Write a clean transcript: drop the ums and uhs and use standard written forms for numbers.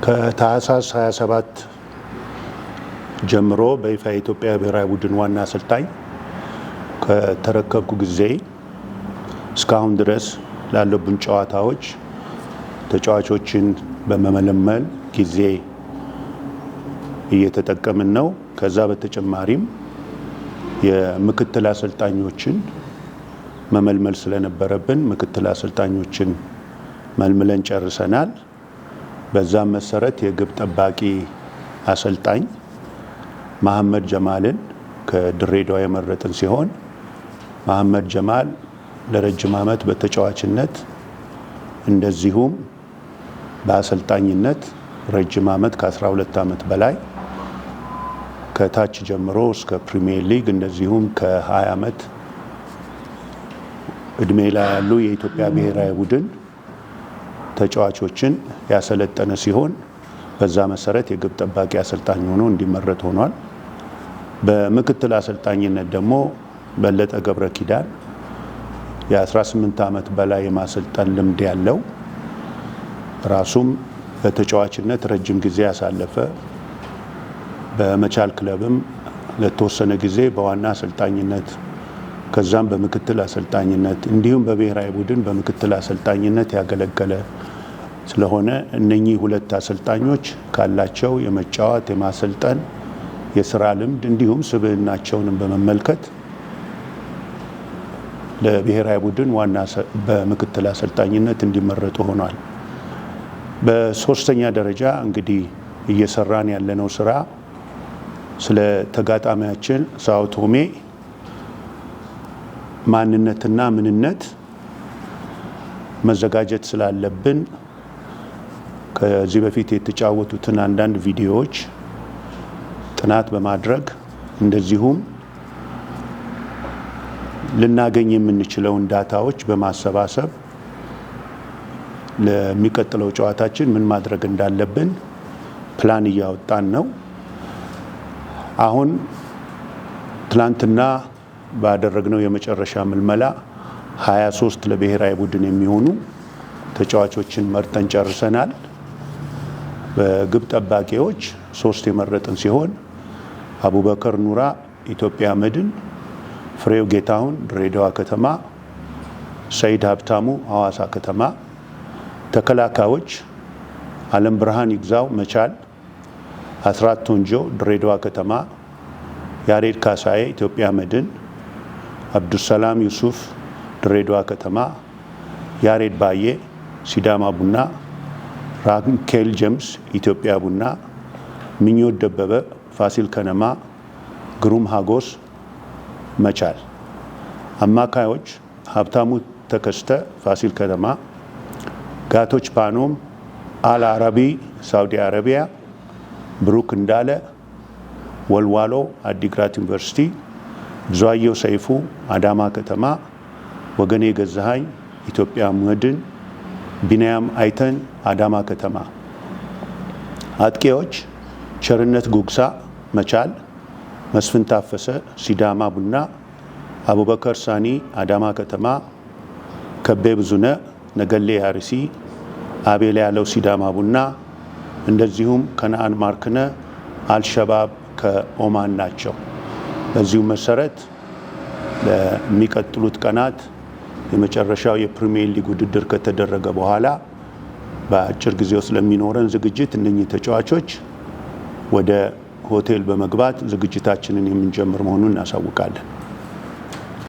ከታህሳስ 27 ጀምሮ በይፋ የኢትዮጵያ ብሔራዊ ቡድን ዋና አሰልጣኝ ከተረከብኩ ጊዜ እስካሁን ድረስ ላለብን ጨዋታዎች ተጫዋቾችን በመመለመል ጊዜ እየተጠቀምን ነው። ከዛ በተጨማሪም የምክትል አሰልጣኞችን መመልመል ስለነበረብን ምክትል አሰልጣኞችን መልምለን ጨርሰናል። በዛም መሰረት የግብ ጠባቂ አሰልጣኝ መሐመድ ጀማልን ከድሬዳዋ የመረጥን ሲሆን መሐመድ ጀማል ለረጅም ዓመት በተጫዋችነት እንደዚሁም በአሰልጣኝነት ረጅም ዓመት ከ12 ዓመት በላይ ከታች ጀምሮ እስከ ፕሪሚየር ሊግ እንደዚሁም ከ20 ዓመት እድሜ ላይ ያሉ የኢትዮጵያ ብሔራዊ ቡድን ተጫዋቾችን ያሰለጠነ ሲሆን በዛ መሰረት የግብ ጠባቂ አሰልጣኝ ሆኖ እንዲመረጥ ሆኗል። በምክትል አሰልጣኝነት ደግሞ በለጠ ገብረ ኪዳን የ18 ዓመት በላይ የማሰልጠን ልምድ ያለው ራሱም በተጫዋችነት ረጅም ጊዜ ያሳለፈ በመቻል ክለብም ለተወሰነ ጊዜ በዋና አሰልጣኝነት ከዛም በምክትል አሰልጣኝነት እንዲሁም በብሔራዊ ቡድን በምክትል አሰልጣኝነት ያገለገለ ስለሆነ እነኚህ ሁለት አሰልጣኞች ካላቸው የመጫወት የማሰልጠን የስራ ልምድ እንዲሁም ስብዕናቸውንም በመመልከት ለብሔራዊ ቡድን ዋና በምክትል አሰልጣኝነት እንዲመረጡ ሆኗል። በሶስተኛ ደረጃ እንግዲህ እየሰራን ያለነው ስራ ስለ ተጋጣሚያችን ሳኦ ቶሜ ማንነትና ምንነት መዘጋጀት ስላለብን ከዚህ በፊት የተጫወቱትን አንዳንድ ቪዲዮዎች ጥናት በማድረግ እንደዚሁም ልናገኝ የምንችለውን ዳታዎች በማሰባሰብ ለሚቀጥለው ጨዋታችን ምን ማድረግ እንዳለብን ፕላን እያወጣን ነው። አሁን ትላንትና ባደረግነው የመጨረሻ ምልመላ 23 ለብሔራዊ ቡድን የሚሆኑ ተጫዋቾችን መርጠን ጨርሰናል። በግብ ጠባቂዎች 3 የመረጥን ሲሆን አቡበከር ኑራ ኢትዮጵያ መድን፣ ፍሬው ጌታሁን ድሬዳዋ ከተማ፣ ሰይድ ሀብታሙ ሐዋሳ ከተማ፣ ተከላካዮች አለም ብርሃን ይግዛው መቻል፣ አስራት ቶንጆ ድሬዳዋ ከተማ፣ ያሬድ ካሳዬ ኢትዮጵያ መድን፣ አብዱሰላም ዩሱፍ ድሬዳዋ ከተማ፣ ያሬድ ባዬ ሲዳማ ቡና፣ ራንኬል ጀምስ ኢትዮጵያ ቡና፣ ምኞት ደበበ ፋሲል ከነማ፣ ግሩም ሀጎስ መቻል። አማካዮች ሀብታሙ ተከስተ ፋሲል ከነማ፣ ጋቶች ፓኖም አል አረቢ ሳውዲ አረቢያ፣ ብሩክ እንዳለ ወልዋሎ አዲግራት ዩኒቨርሲቲ፣ ብዙአየሁ ሰይፉ አዳማ ከተማ፣ ወገኔ ገዛሃኝ ኢትዮጵያ መድን፣ ቢንያም አይተን አዳማ ከተማ። አጥቂዎች ቸርነት ጉግሳ መቻል፣ መስፍን ታፈሰ ሲዳማ ቡና፣ አቡበከር ሳኒ አዳማ ከተማ፣ ከቤ ብዙነ ነገሌ አርሲ፣ አቤል ያለው ሲዳማ ቡና እንደዚሁም ከነአን ማርክነ አልሸባብ ከኦማን ናቸው። በዚሁ መሰረት ለሚቀጥሉት ቀናት የመጨረሻው የፕሪሚየር ሊግ ውድድር ከተደረገ በኋላ በአጭር ጊዜ ውስጥ ለሚኖረን ዝግጅት እነኚህ ተጫዋቾች ወደ ሆቴል በመግባት ዝግጅታችንን የምንጀምር መሆኑን እናሳውቃለን።